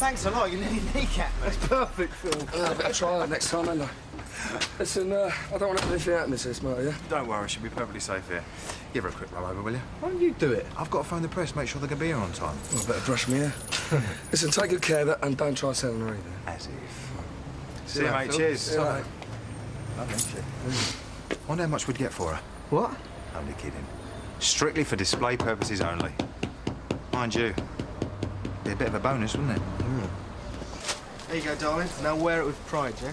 thanks a lot. You nearly kneecapped me. That's perfect, Phil. I better try that next time, ain't I? Listen, I don't want to have anything happen to this, mate, yeah? Don't worry, she'll be perfectly safe here. Give her a quick roll over, will you? Why don't you do it? I've got to phone the press, make sure they can be here on time. Well, I better brush me hair. Listen, take good care of that and don't try selling her either. As if. See you, mate. Phil. Cheers. See you, mate. Lovely, isn't she? Wonder how much we'd get for her. What? Only kidding. Strictly for display purposes only. Mind you, be a bit of a bonus, wouldn't it? There you go, darling. Now wear it with pride, yeah?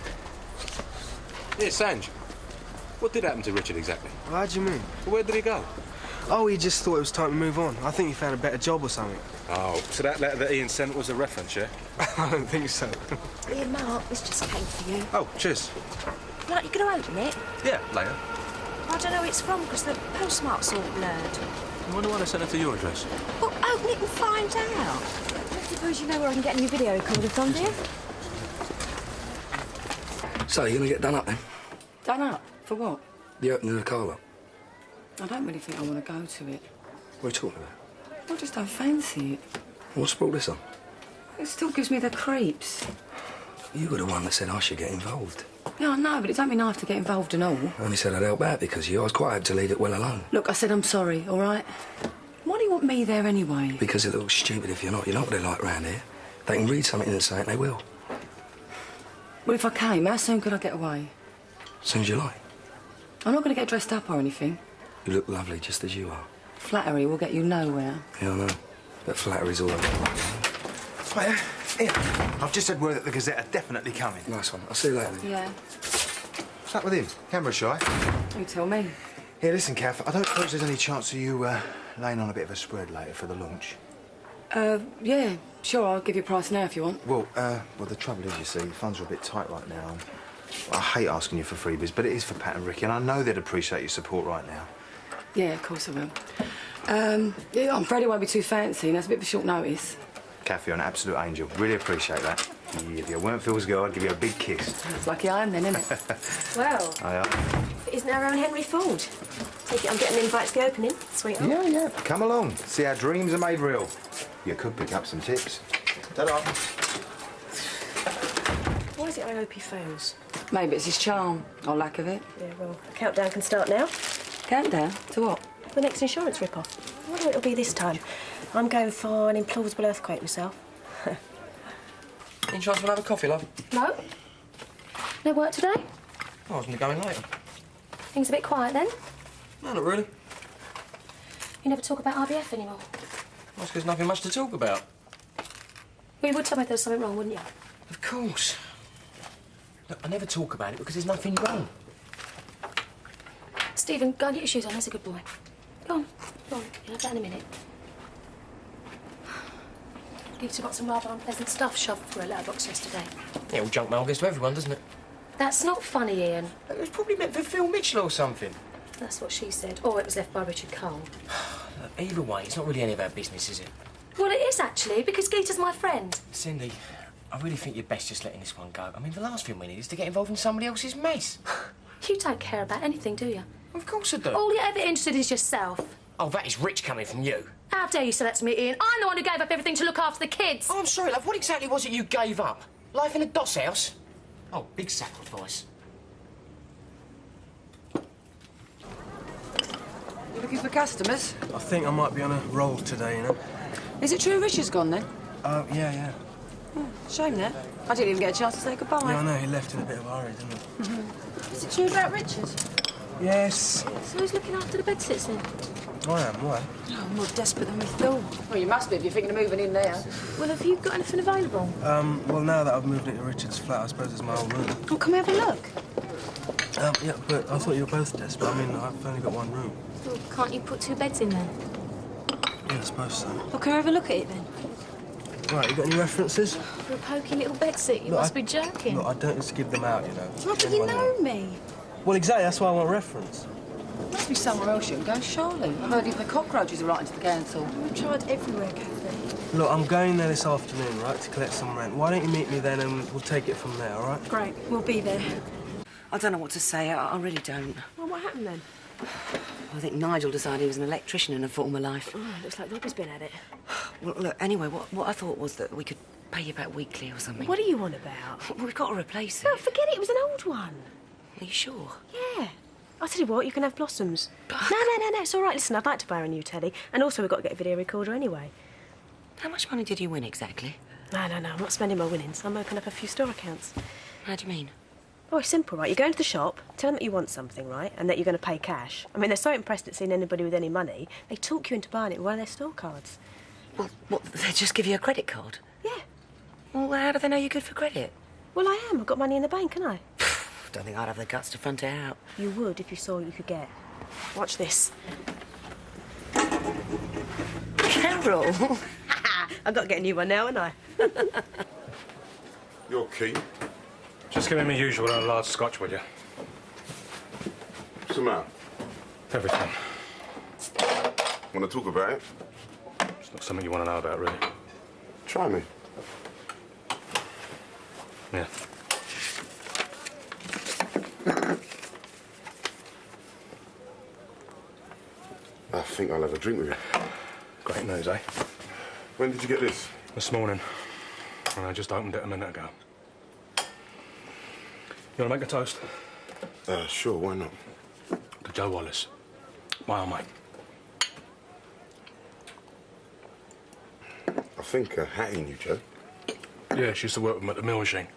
Yeah, Sanj. What did happen to Richard exactly? Well, how do you mean? Well, where did he go? Oh, he just thought it was time to move on. I think he found a better job or something. Oh, so that letter that Ian sent was a reference, yeah? I don't think so. Here, Mark, this just came for you. Oh, cheers. Right, you going to open it? Yeah, later. I don't know who it's from because the postmark's all blurred. I wonder why they sent it to your address. Well, open it and find out. I suppose you know where I can get a new video recorder from, do you? So, you're going to get done up then? Done up? For what? The opening of the car lot. I don't really think I want to go to it. What are you talking about? I just don't fancy it. What's brought this on? It still gives me the creeps. You were the one that said I should get involved. Yeah, I know, but it don't mean I have to get involved and all. I only said I'd help out because of you. I was quite happy to leave it well alone. Look, I said I'm sorry, all right? Why do you want me there anyway? Because it looks stupid if you're not. You know what they're like round here. They can read something and say it, and they will. Well, if I came, how soon could I get away? As soon as you like. I'm not going to get dressed up or anything. You look lovely just as you are. Flattery will get you nowhere. Yeah, I know. But flattery's all over. Right, here. I've just had word that the Gazette are definitely coming. Nice one. I'll see you later. Yeah. What's up with him? Camera shy? You tell me. Here, listen, Kath, I don't suppose there's any chance of you laying on a bit of a spread later for the launch. Yeah, sure, I'll give you a price now if you want. Well, the trouble is, you see, funds are a bit tight right now. I hate asking you for freebies, but it is for Pat and Ricky, and I know they'd appreciate your support right now. Yeah, of course I will. Yeah, I'm afraid it won't be too fancy, and that's a bit of a short notice. Kath, you're an absolute angel. Really appreciate that. If you weren't Phil's girl, I'd give you a big kiss. It's lucky I am then, isn't it? Well, Aye, it isn't our own Henry Ford. Take it I'm getting an invite to the opening, sweetheart. Yeah. Come along. See how dreams are made real. You could pick up some tips. Ta-da. Why is it I hope he fails? Maybe it's his charm, or lack of it. Yeah, well, the countdown can start now. Countdown? To what? The next insurance rip-off. I wonder what it'll be this time. I'm going for an implausible earthquake myself. Any chance we'll have a coffee, love? No? No work today? Oh, I was going to go in later. Things a bit quiet then? No, not really. You never talk about IBF anymore. That's because nothing much to talk about. Well, you would tell me if there was something wrong, wouldn't you? Of course. Look, I never talk about it because there's nothing wrong. Stephen, go and get your shoes on. That's a good boy. Go on. You'll have that in a minute. Peter got some rather unpleasant stuff shoved through a letterbox yesterday. Yeah, well, junk mail gets to everyone, doesn't it? That's not funny, Ian. It was probably meant for Phil Mitchell or something. That's what she said. Or it was left by Richard Cole. Look, either way, it's not really any of our business, is it? Well, it is, actually, because Geeta's my friend. Cindy, I really think you're best just letting this one go. I mean, the last thing we need is to get involved in somebody else's mess. You don't care about anything, do you? Of course I do. All you're ever interested in is yourself. Oh, that is rich coming from you. How dare you say that to me, Ian? I'm the one who gave up everything to look after the kids. Oh, I'm sorry, love. What exactly was it you gave up? Life in a doss house? Oh, big sacrifice. You looking for customers? I think I might be on a roll today, you know. Is it true Richard's gone then? Yeah. Shame that. I didn't even get a chance to say goodbye. Yeah, I know, he left in a bit of a hurry, didn't he? Is it true about Richard? Yes. So who's looking after the bedsits then? I am, why? Oh, more desperate than we thought. Well, you must be if you're thinking of moving in there. Well, have you got anything available? Well, now that I've moved into Richard's flat, I suppose it's my old room. Well, come have a look. Yeah, but I thought you were both desperate. I mean, I've only got one room. Well, can't you put two beds in there? Yeah, I suppose so. Well, can we have a look at it then? Right, you got any references? For a pokey little bedsit? You Look, must be joking. Look, I don't just give them out, you know. Well, but you know me. Well, exactly, that's why I want reference. Must be somewhere else you can go, surely. I've heard even the cockroaches are right into the council. We've tried everywhere, Kathy. Look, I'm going there this afternoon, right, to collect some rent. Why don't you meet me then and we'll take it from there, all right? Great, we'll be there. I don't know what to say. I really don't. Well, what happened then? I think Nigel decided he was an electrician in a former life. Oh, looks like Robbie's been at it. Well, look, anyway, what I thought was that we could pay you back weekly or something. What do you want about? We've got to replace it. No, forget it. It was an old one. Are you sure? Yeah. I'll tell you what, you can have Blossoms. No, it's all right. Listen, I'd like to buy her a new telly. And also, we've got to get a video recorder anyway. How much money did you win exactly? No, I'm not spending my winnings. I'm opening up a few store accounts. How do you mean? Oh, it's simple, right? You go into the shop, tell them that you want something, right? And that you're going to pay cash. I mean, they're so impressed at seeing anybody with any money, they talk you into buying it with one of their store cards. Well, what, they just give you a credit card? Yeah. Well, how do they know you're good for credit? Well, I am. I've got money in the bank, haven't I? Don't think I'd have the guts to front it out. You would if you saw what you could get. Watch this. Carol! I've got to get a new one now, haven't I? You're keen. Just give me my usual large scotch, will you? What's the matter? Everything. Want to talk about it? It's not something you want to know about, really. Try me. Yeah. I think I'll have a drink with you. Great news, eh? When did you get this? This morning. And I just opened it a minute ago. You want to make a toast? Sure, why not? To Joe Wallace. My old mate. I think Hattie knew Joe. Yeah, she used to work with him at the mill machine.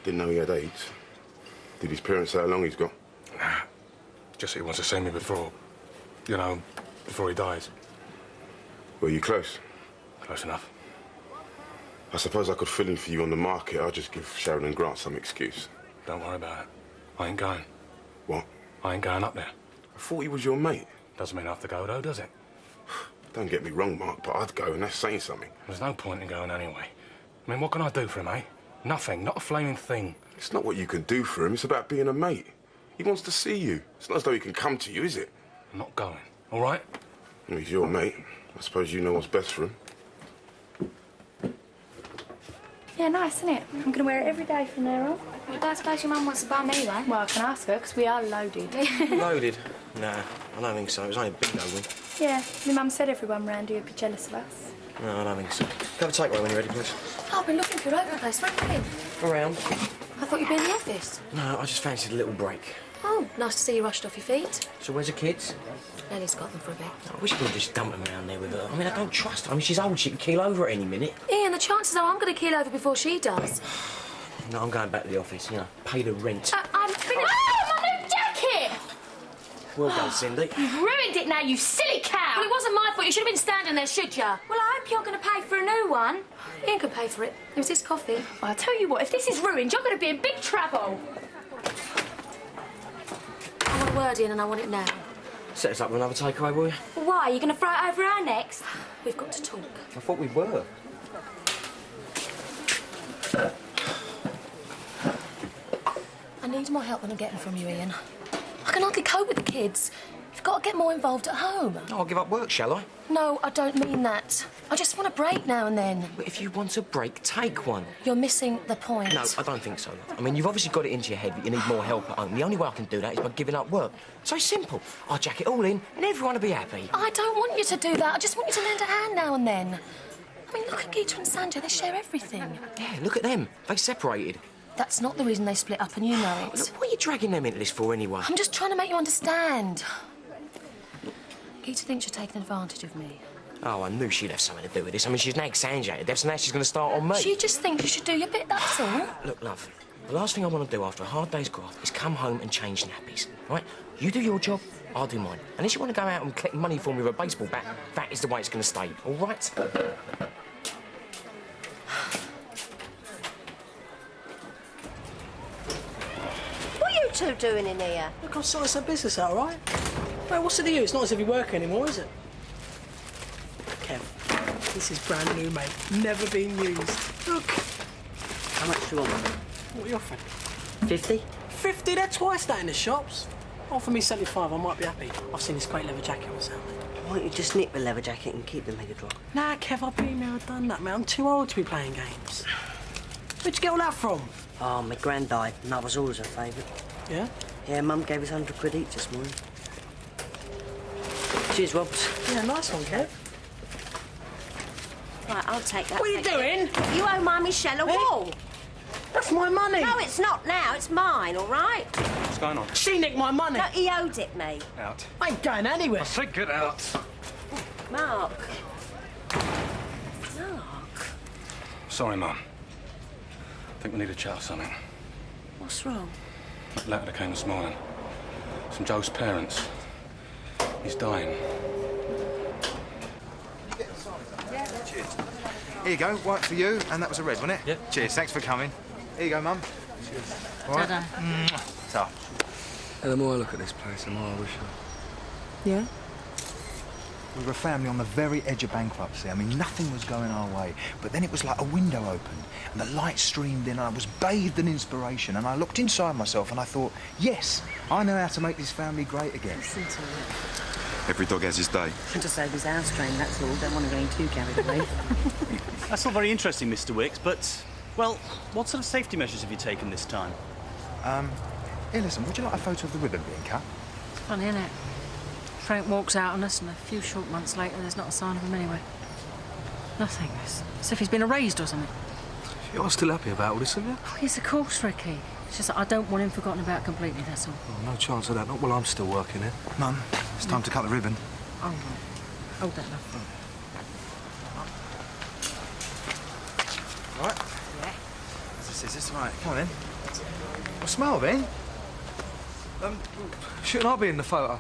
Didn't know he had AIDS. Did his parents say how long he's got? Nah. Just he wants to see me before, you know, before he dies. Were you close? Close enough. I suppose I could fill in for you on the market. I'll just give Sharon and Grant some excuse. Don't worry about it. I ain't going. What? I ain't going up there. I thought he was your mate. Doesn't mean I have to go, though, does it? Don't get me wrong, Mark, but I'd go, and that's saying something. There's no point in going anyway. I mean, what can I do for him, eh? Nothing. Not a flaming thing. It's not what you can do for him. It's about being a mate. He wants to see you. It's not as though he can come to you, is it? I'm not going, all right? Well, he's your mate. I suppose you know what's best for him. Yeah, nice, isn't it? I'm going to wear it every day from there on. Well, don't suppose your mum wants to buy me one? Well, I can ask her, because we are loaded. Loaded? Nah, I don't think so. It was only a bingo win. Yeah, my mum said everyone round here would be jealous of us. No, I don't think so. Have a takeaway when you're ready, please. Oh, I've been looking for you all over the place. Where have you been? Around. I thought you'd been in the office. No, I just fancied a little break. Oh, nice to see you rushed off your feet. So where's the kids? Nelly's got them for a bit. I wish we could just dump them around there with her. I mean, I don't trust her. I mean, she's old. She can keel over at any minute. Ian, the chances are I'm going to keel over before she does. No, I'm going back to the office, you know, pay the rent. I'm finished. Oh, my new jacket! Well done, Cindy. You've ruined it now, you silly cow! Well, it wasn't my fault. You should have been standing there, should you? Well, I hope you're going to pay for a new one. Ian can pay for it. It was his coffee. Well, I'll tell you what, if this is ruined, you're going to be in big trouble. I want a word, Ian, and I want it now. Set us up with another takeaway, will you? Well, why? Are you going to throw it over our necks? We've got to talk. I thought we were. I need more help than I'm getting from you, Ian. I can hardly cope with the kids. You've got to get more involved at home. Oh, I'll give up work, shall I? No, I don't mean that. I just want a break now and then. But if you want a break, take one. You're missing the point. No, I don't think so. I mean, you've obviously got it into your head that you need more help at home. The only way I can do that is by giving up work. So it's simple. I'll jack it all in and everyone will be happy. I don't want you to do that. I just want you to lend a hand now and then. I mean, look at Geeta and Sanjay. They share everything. Yeah, look at them. They separated. That's not the reason they split up, and you know it. Look, what are you dragging them into this for anyway? I'm just trying to make you understand. Geeta thinks you're taking advantage of me. Oh, I knew she'd have something to do with this. I mean, she's nagged Sanjay to death, so now she's going to start on me. She just thinks you should do your bit, that's all. Look, love, the last thing I want to do after a hard day's graft is come home and change nappies, right? You do your job, I'll do mine. Unless you want to go out and collect money for me with a baseball bat, that is the way it's going to stay, all right? What are you two doing in here? Look, I'm sorting some business out, all right? Well, what's it to you? It's not as if you work anymore, is it? Kev, this is brand new, mate. Never been used. Look. How much do you want? What are you offering? 50? 50? They're twice that in the shops. Offer me 75, I might be happy. I've seen this great leather jacket myself. Why don't you just nick the leather jacket and keep the mega drop? Nah, Kev, I've been there, I've done that, mate. I'm too old to be playing games. Where'd you get all that from? Oh, my gran died, and that was always her favourite. Yeah? Yeah, Mum gave us 100 quid each this morning. Cheers, Robs. Yeah, nice one, Kev. Right, I'll take that. What are you doing? You owe my shell a wall. That's my money. No, it's not now. It's mine, all right? What's going on? She nicked my money. No, he owed it me. Out. I ain't going anywhere. I said get out. Mark. Mark. Sorry, Mum. I think we need to chat or something. What's wrong? That letter that came this morning. It's from Joe's parents. He's dying. Here you go, white for you, and that was a red, wasn't it? Yeah. Cheers, thanks for coming. Here you go, Mum. Cheers. All right. Ta. And the more I look at this place, the more I wish I... Yeah? We were a family on the very edge of bankruptcy. I mean, nothing was going our way. But then it was like a window opened, and the light streamed in, and I was bathed in inspiration, and I looked inside myself, and I thought, yes, I know how to make this family great again. Listen to it. Every dog has his day. Just over his house train, that's all. Don't want to get too carried away. That's all very interesting, Mr. Wicks, but, well, what sort of safety measures have you taken this time? Here, listen, would you like a photo of the ribbon being cut? It's funny, isn't it? Frank walks out on us, and a few short months later, there's not a sign of him anyway. Nothing. It's as if he's been erased or something. You're still happy about all this, aren't you? Oh, yes, of course, Ricky. It's just that I don't want him forgotten about completely, that's all. Oh, no chance of that. Not while I'm still working here. Mum, it's time to cut the ribbon. Oh, right. Hold that, love. Right? Yeah. Is this right? Come on, then. Well, smile, then. Shouldn't I be in the photo?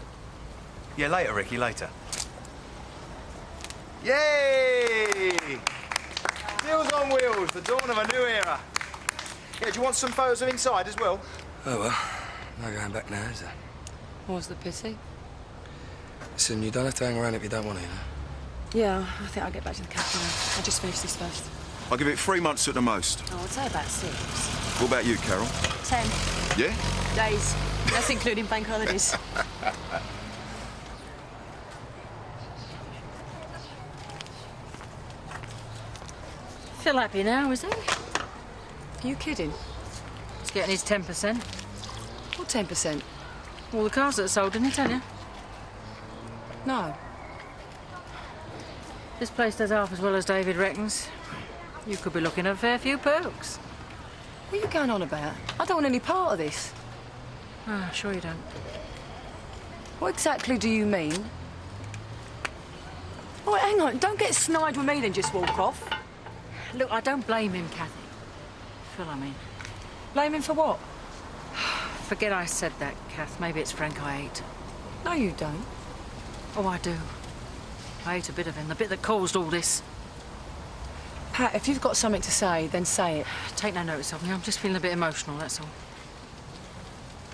Yeah, later, Ricky, later. Yay! Meals on Wheels, the dawn of a new era. Yeah, do you want some photos of inside as well? Oh, well, no going back now, is there? What's the pity? Listen, you don't have to hang around if you don't want to, you know? Yeah, I think I'll get back to the cafe now. I'll just finish this first. I'll give it 3 months at the most. Oh, I'd say about 6. What about you, Carol? 10 Yeah? days. That's including bank holidays. Feel happy now, is he? Are you kidding? He's getting his 10%. What 10%? All the cars that are sold, didn't he tell you? No. This place does half as well as David reckons. You could be looking at a fair few perks. What are you going on about? I don't want any part of this. Ah, sure you don't. What exactly do you mean? Oh, wait, hang on. Don't get snide with me then just walk off. Look, I don't blame him, Kathy. Feel I mean. Blame him for what? Forget I said that, Kath. Maybe it's Frank I hate. No, you don't. Oh, I do. I hate a bit of him, the bit that caused all this. Pat, if you've got something to say, then say it. Take no notice of me. I'm just feeling a bit emotional, that's all.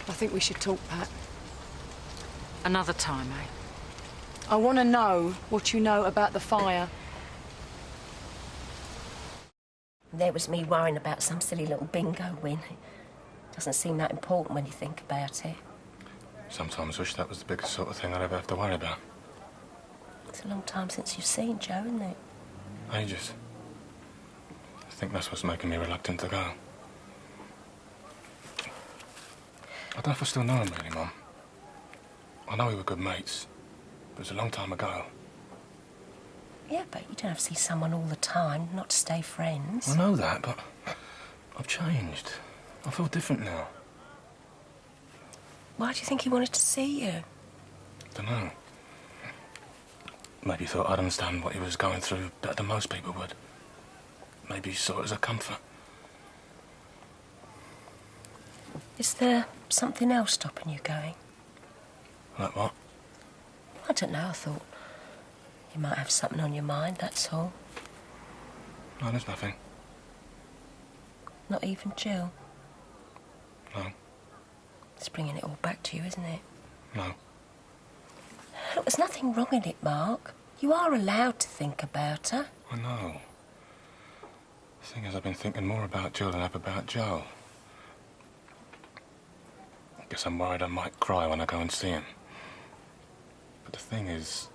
I think we should talk, Pat. Another time, eh? I want to know what you know about the fire. There was me worrying about some silly little bingo win. It doesn't seem that important when you think about it. Sometimes wish that was the biggest sort of thing I'd ever have to worry about. It's a long time since you've seen Joe, isn't it? Ages. I think that's what's making me reluctant to go. I don't know if I still know him really, Mum. I know we were good mates, but it was a long time ago. Yeah, but you don't have to see someone all the time, not to stay friends. I know that, but I've changed. I feel different now. Why do you think he wanted to see you? Dunno. Maybe he thought I'd understand what he was going through better than most people would. Maybe he saw it as a comfort. Is there something else stopping you going? Like what? I don't know, I thought you might have something on your mind, that's all. No, there's nothing. Not even Jill? No. It's bringing it all back to you, isn't it? No. Look, there's nothing wrong in it, Mark. You are allowed to think about her. I know. The thing is, I've been thinking more about Jill than ever about Joe. I guess I'm worried I might cry when I go and see him. But the thing is,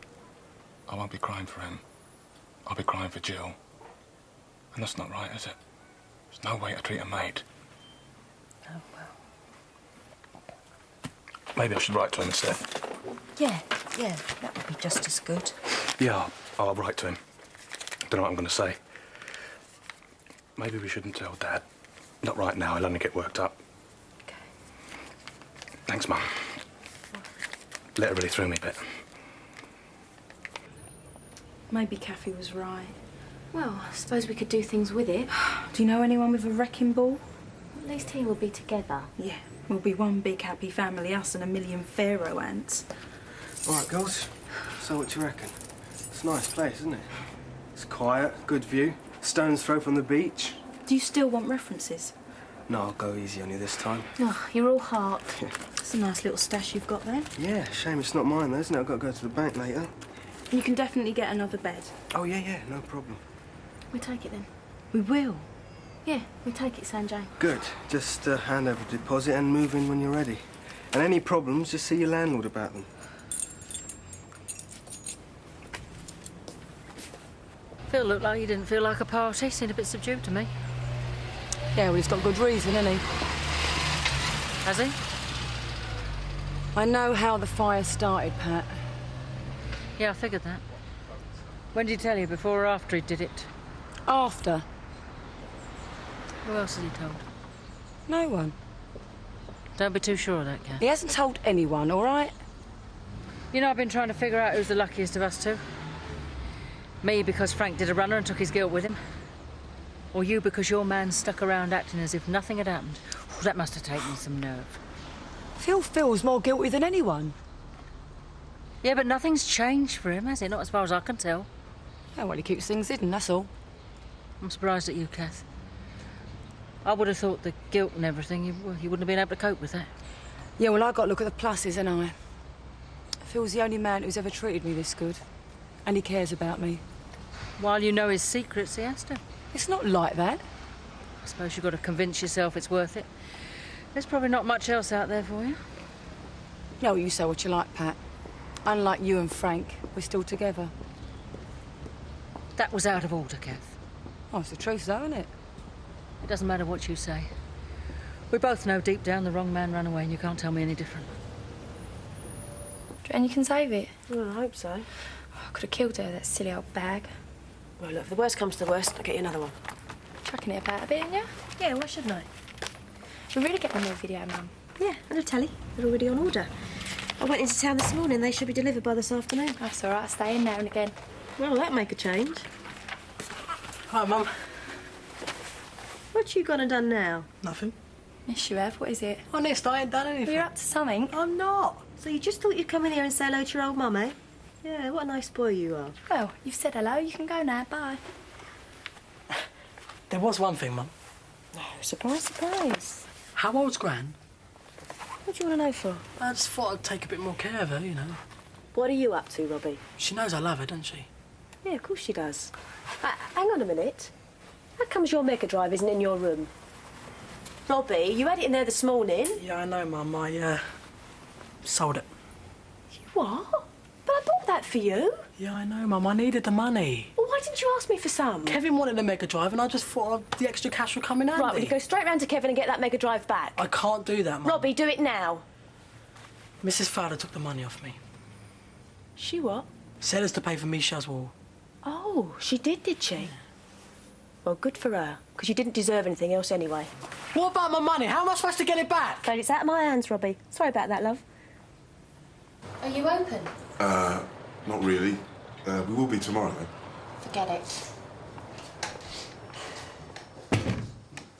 I won't be crying for him. I'll be crying for Jill. And that's not right, is it? There's no way to treat a mate. Oh, well. Maybe I should write to him instead. Yeah, that would be just as good. Yeah, I'll write to him. Don't know what I'm going to say. Maybe we shouldn't tell Dad. Not right now, he'll only get worked up. OK. Thanks, Mum. Letter really threw me a bit. Maybe Kathy was right. Well, I suppose we could do things with it. Do you know anyone with a wrecking ball? At least he will be together. Yeah, we'll be one big happy family, us and a million pharaoh ants. All right, girls. So what do you reckon? It's a nice place, isn't it? It's quiet, good view, stone's throw from the beach. Do you still want references? No, I'll go easy on you this time. Oh, you're all heart. That's a nice little stash you've got there. Yeah, shame it's not mine though, isn't it? I've got to go to the bank later. You can definitely get another bed. Oh, yeah, no problem. We take it then. We will. Yeah, we take it, Sanjay. Good. Just hand over the deposit and move in when you're ready. And any problems, just see your landlord about them. Phil looked like he didn't feel like a party. Seemed a bit subdued to me. Yeah, well, he's got good reason, hasn't he? Has he? I know how the fire started, Pat. Yeah, I figured that. When did he tell you, before or after he did it? After. Who else has he told? No one. Don't be too sure of that, Kath. He hasn't told anyone, all right? You know, I've been trying to figure out who's the luckiest of us two. Me because Frank did a runner and took his guilt with him. Or you because your man stuck around acting as if nothing had happened. Oh, that must have taken some nerve. Phil feels more guilty than anyone. Yeah, but nothing's changed for him, has it? Not as far as I can tell. Yeah, well, he keeps things hidden, that's all. I'm surprised at you, Kath. I would have thought the guilt and everything, you wouldn't have been able to cope with that. Yeah, well, I got to look at the pluses, ain't I? Phil's the only man who's ever treated me this good. And he cares about me. While you know his secrets, he has to. It's not like that. I suppose you've got to convince yourself it's worth it. There's probably not much else out there for you. No, you say what you like, Pat. Unlike you and Frank, we're still together. That was out of order, Kath. Oh, it's the truth, though, isn't it? It doesn't matter what you say. We both know deep down the wrong man ran away, and you can't tell me any different. And you can save it. Well, I hope so. I could have killed her, that silly old bag. Well, look, if the worst comes to the worst, I'll get you another one. Chucking it about a bit, yeah? Yeah, why shouldn't I? We're really getting a new video, Mum. Yeah, and a telly. They're already on order. I went into town this morning. They should be delivered by this afternoon. That's all right. I stay in now and again. Well, that'll make a change. Hi, Mum. What you gone and done now? Nothing. Yes, you have. What is it? Honest, I ain't done anything. You're up to something. I'm not. So you just thought you'd come in here and say hello to your old mum, eh? Yeah, what a nice boy you are. Well, you've said hello. You can go now. Bye. There was one thing, Mum. Oh, surprise, surprise. How old's Gran? What do you want to know for? I just thought I'd take a bit more care of her, you know. What are you up to, Robbie? She knows I love her, doesn't she? Yeah, of course she does. Hang on a minute. How comes your Mega Drive isn't in your room? Robbie, you had it in there this morning. Yeah, I know, Mum. I, sold it. You what? But I bought that for you. Yeah, I know, Mum. I needed the money. Well, why didn't you ask me for some? Kevin wanted the Mega Drive, and I just thought the extra cash would come in handy. Right, well, you go straight round to Kevin and get that Mega Drive back. I can't do that, Mum. Robbie, do it now. Mrs. Fowler took the money off me. She what? Said it's to pay for Misha's wall. Oh, she did she? Well, good for her, because you didn't deserve anything else anyway. What about my money? How am I supposed to get it back? But it's out of my hands, Robbie. Sorry about that, love. Are you open? Not really. We will be tomorrow, though. Forget it.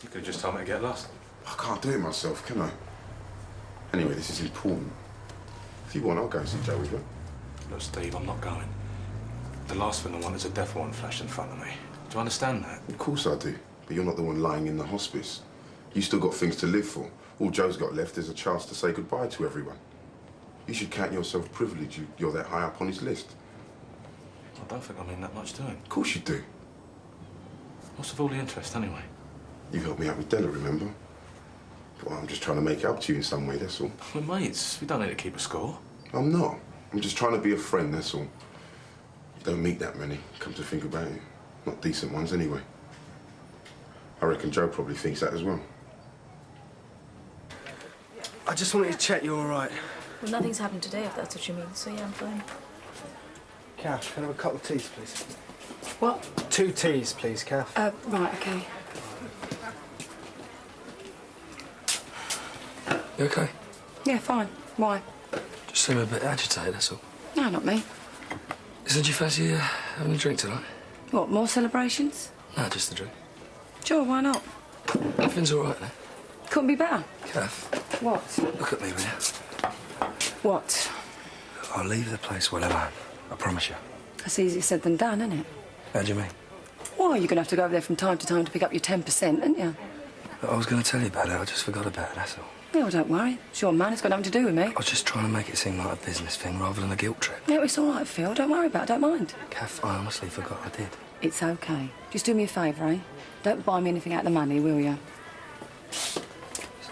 You could have just told me to get lost. I can't do it myself, can I? Anyway, this is important. If you want, I'll go and see Joe with you. Look, Steve, I'm not going. The last thing I want is a death warrant flashed in front of me. Do you understand that? Of course I do. But you're not the one lying in the hospice. You still got things to live for. All Joe's got left is a chance to say goodbye to everyone. You should count yourself privileged you're that high up on his list. I don't think I mean that much to him. Of course you do. What's with all the interest, anyway? You helped me out with Della, remember? Well, I'm just trying to make it up to you in some way, that's all. We're mates. We don't need to keep a score. I'm not. I'm just trying to be a friend, that's all. You don't meet that many, come to think about it. Not decent ones, anyway. I reckon Joe probably thinks that as well. I just wanted to check you're all right. Well, nothing's happened today, if that's what you mean. So, yeah, I'm fine. Kath, can I have a couple of teas, please? What? 2 teas, please, Kath. Right, OK. You okay? Yeah, fine. Why? Just seem a bit agitated, that's all. No, not me. Listen, do you fancy having a drink tonight? What, more celebrations? No, just a drink. Sure, why not? Everything's all right now. Couldn't be better. Kath, What? look at me, will you? What? I'll leave the place well alone. I promise you. That's easier said than done, isn't it? How do you mean? Well, you're going to have to go over there from time to time to pick up your 10%, aren't you? I was going to tell you about it. I just forgot about it, that's all. Yeah, well, don't worry. It's your man. It's got nothing to do with me. I was just trying to make it seem like a business thing rather than a guilt trip. Yeah, it's all right, Phil. Don't worry about it. Don't mind. Kath, I honestly forgot I did. It's okay. Just do me a favour, eh? Don't buy me anything out of the money, will you? So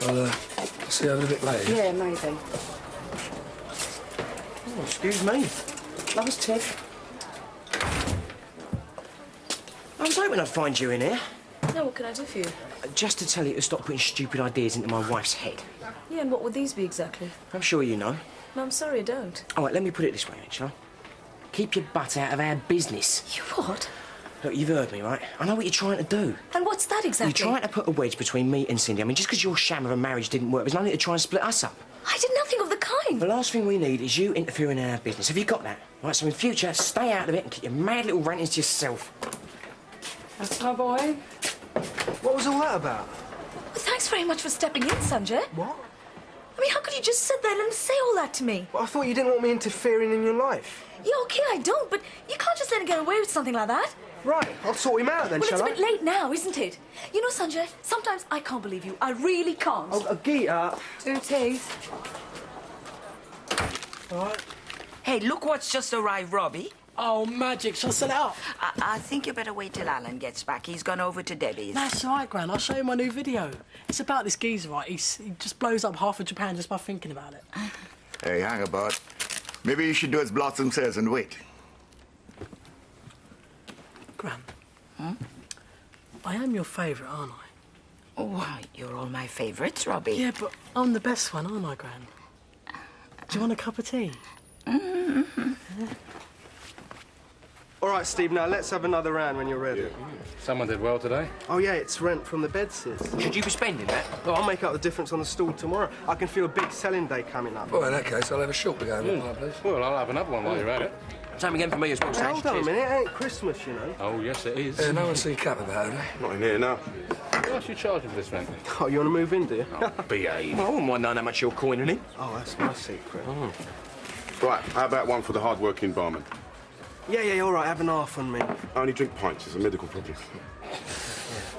I'll see you over a bit later. Yeah, maybe. Oh, excuse me. That was Tiff. I was hoping I'd find you in here. No, what can I do for you? Just to tell you to stop putting stupid ideas into my wife's head. Yeah, and what would these be exactly? I'm sure you know. No, I'm sorry, I don't. All right, let me put it this way, then, shall I? Keep your butt out of our business. You what? Look, you've heard me, right? I know what you're trying to do. And what's that exactly? You're trying to put a wedge between me and Cindy. I mean, just because your sham of a marriage didn't work, there's no need to try and split us up. I did nothing of the kind. The last thing we need is you interfering in our business. Have you got that? Right, so in future, stay out of it and keep your mad little rantings to yourself. That's my boy. What was all that about? Well, thanks very much for stepping in, Sanjay. What? I mean, how could you just sit there and say all that to me? Well, I thought you didn't want me interfering in your life. Yeah, OK, I don't, but you can't just let him get away with something like that. Right, I'll sort him out then, well, shall I? it's a bit late now, isn't it? You know, Sanjay, sometimes I can't believe you. I really can't. Oh, Geeta. 2 teas. All right. Hey, look what's just arrived, Robbie. Oh, magic. Shall I set it up? I think you better wait till Alan gets back. He's gone over to Debbie's. That's right, Gran. I'll show you my new video. It's about this geezer, right? He just blows up half of Japan just by thinking about it. Hey, hang about. Maybe you should do as Blossom says and wait. Gran. I am your favourite, aren't I? Oh, you're all my favourites, Robbie. Yeah, but I'm the best one, aren't I, Gran? Do you want a cup of tea? Mm-hmm. All right, Steve, now let's have another round when you're ready. Someone did well today. Oh, yeah, it's rent from the bedsits. Should you be spending that? Well, I'll make up the difference on the stall tomorrow. I can feel a big selling day coming up. Well, in that case, I'll have a short to go with, please. Well, I'll have another one while you're at it. Same again for me as well, Hey, hold on a minute, it ain't Christmas, you know. Oh, yes, it is. No one's seen Cap about it, eh? Not in here now. How much are you charging for this rent? Oh, you want to move in, do you? Behave. Well, I wouldn't mind knowing how much you're coining in. Oh, that's my secret. Oh. Right, how about one for the hard-working barman? Yeah, all right, have an half on me. I only drink pints, it's a medical problem.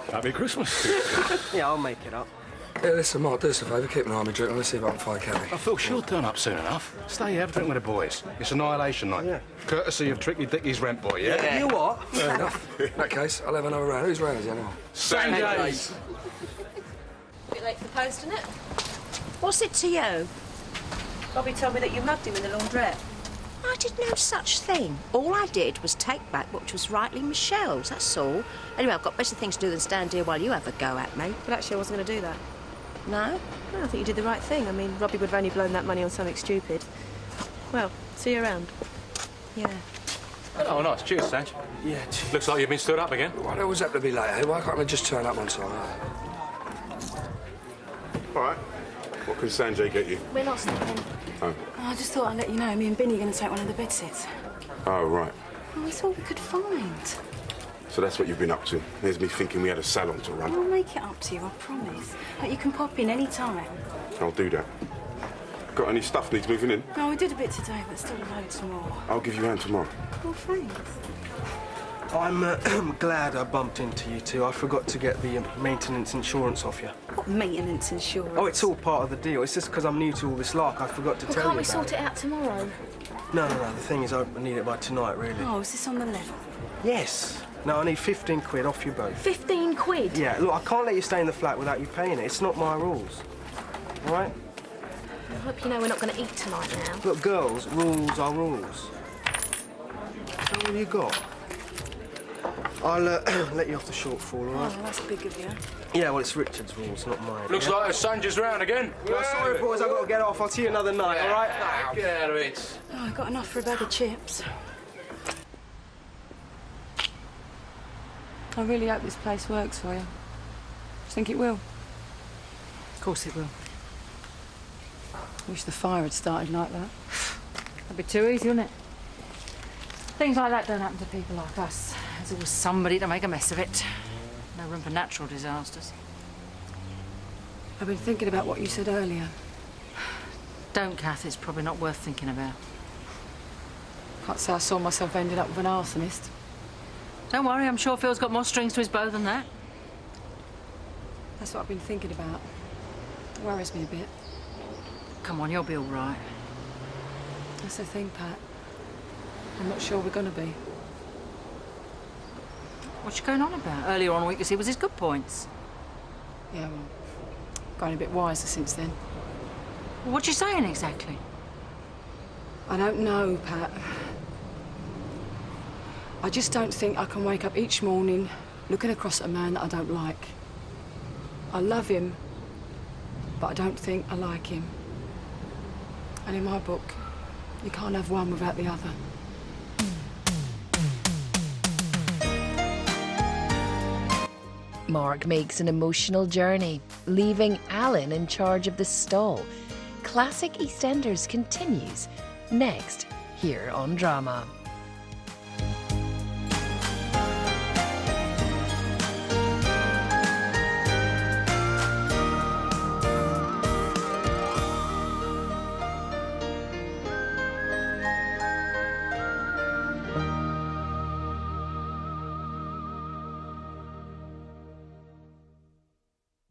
Happy Christmas. Yeah, I'll make it up. Yeah, listen, Mark, do us a favour, keep an eye on me drink. Let's see if I can find Cabby. I feel she'll turn up soon enough. Stay here, have a drink with the boys. It's Annihilation Night. Yeah. Courtesy of Tricky Dicky's rent boy, yeah? You what? Fair enough. In that case, I'll have another round. Whose round is it anyway? Sanjay's. Bit late for the post, isn't it? What's it to you? Bobby told me that you mugged him in the laundrette. I did no such thing. All I did was take back what was rightly Michelle's, that's all. Anyway, I've got better things to do than stand here while you have a go at me. But actually, I wasn't going to do that. No? No, I think you did the right thing. I mean, Robbie would have only blown that money on something stupid. Well, see you around. Yeah. Oh, nice. Cheers, Sanj. Yeah, cheers. Looks like you've been stood up again. Why do I always have to be late, eh? Why can't I just turn up on time? All right. What can Sanjay get you? We're not stopping. Oh. I just thought I'd let you know. Me and Binny are going to take one of the bedsits. Oh, right. Oh, it's all we could find. So that's what you've been up to. There's me thinking we had a salon to run. I'll make it up to you, I promise. But you can pop in any time. I'll do that. Got any stuff needs moving in? No, we did a bit today, but still loads more. I'll give you a hand tomorrow. Oh, thanks. I'm glad I bumped into you two. I forgot to get the maintenance insurance off you. What maintenance insurance? Oh, it's all part of the deal. It's just because I'm new to all this lark. I forgot to tell you Can't we about sort it out tomorrow? No. The thing is, I need it by tonight, really. Oh, is this on the level? Yes. No, I need 15 quid off you both. 15 quid? Yeah, look, I can't let you stay in the flat without you paying it. It's not my rules. All right? I hope you know we're not going to eat tonight now. Look, girls, rules are rules. So what have you got? I'll let you off the shortfall, all right? Oh, that's big of you. Yeah, well, it's Richard's rules, not mine. Looks yeah? like Sanjay's round again. Well, sorry, boys, I've got to get off. I'll see you another night, all right? Get out of it. Oh, I got enough for a bag of chips. I really hope this place works for you. Do you think it will? Of course it will. Wish the fire had started like that. That'd be too easy, wouldn't it? Things like that don't happen to people like us. There's always somebody to make a mess of it. No room for natural disasters. I've been thinking about what you said earlier. Don't, Kath. It's probably not worth thinking about. Can't say I saw myself ending up with an arsonist. Don't worry, I'm sure Phil's got more strings to his bow than that. That's what I've been thinking about. It worries me a bit. Come on, you'll be all right. That's the thing, Pat. I'm not sure we're gonna be. What's you going on about? Earlier on we could see was his good points. Yeah, well, gotten a bit wiser since then. Well, what you saying exactly? I don't know, Pat. I just don't think I can wake up each morning looking across at a man that I don't like. I love him, but I don't think I like him. And in my book, you can't have one without the other. Mark makes an emotional journey, leaving Alan in charge of the stall. Classic Eastenders continues next here on Drama.